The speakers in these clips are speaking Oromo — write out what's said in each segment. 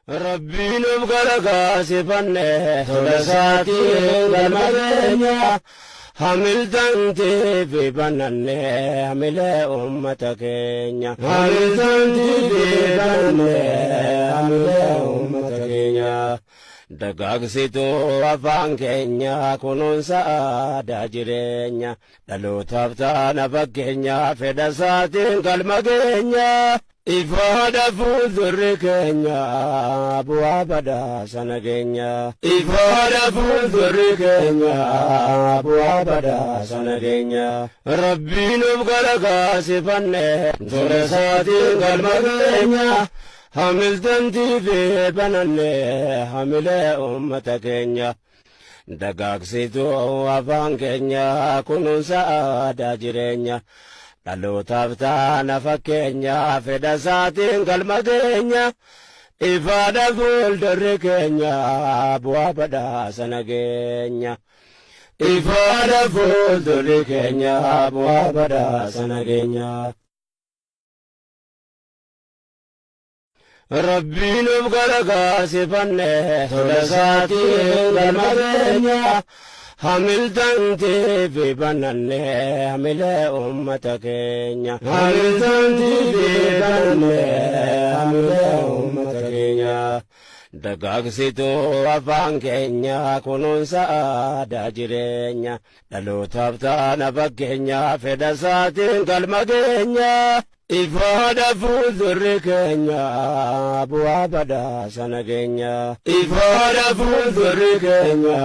Rabbiin of gargaarsifanne tola isaatiin galma keenya hamiltantii fi bananne hamilee uummata keenya hamiltantii fi bananne hamilee uummata keenya dagaagsituu afaan keenya kunuunsa aadaa jireenya dhalootaaf taana fakkeenya fedha isaatiin galma keenya ifaadha fuuldurri keenya bu'aa badhaasa nageenya ifaadha fuuldurri keenya bu'aa badhaasa nageenya Rabbiin of gargaarsifanne tola isaatiin galma keenya hamiltantii fi bananne hamilee uummata keenya dagaagsituu afaan keenya kunuunsa aadaa jireenya dhalootaaf taana fakkeenya fedha isaatiin galma keenya ifaadha fuuldurri keenya bu'aa badhaasa nageenya ifaadha fuuldurri keenya bu'aa badhaasa nageenya Rabbiin of gargaarsifanne tola isaatiin galma keenya hamiltantii fi bananne hamilee uummata keenya hamiltantii fi bananne hamilee uummata keenya dagaagsituu afaan keenya kunuunsa aadaa jireenya dhalootaaf taana fakkeenya fedha isaatiin galma keenya ifaadha fuuldurri keenya bu'aa badhaasa nageenya ifaadha fuuldurri keenya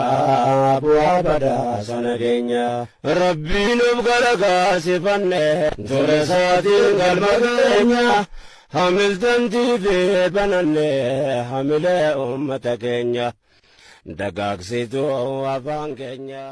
bu'aa badhaasa nageenya Rabbiin of gargaarsifanne tola isaatiin galma keenya hamiltantii fi bananne hamilee uummata keenya dagaagsituu afaan keenya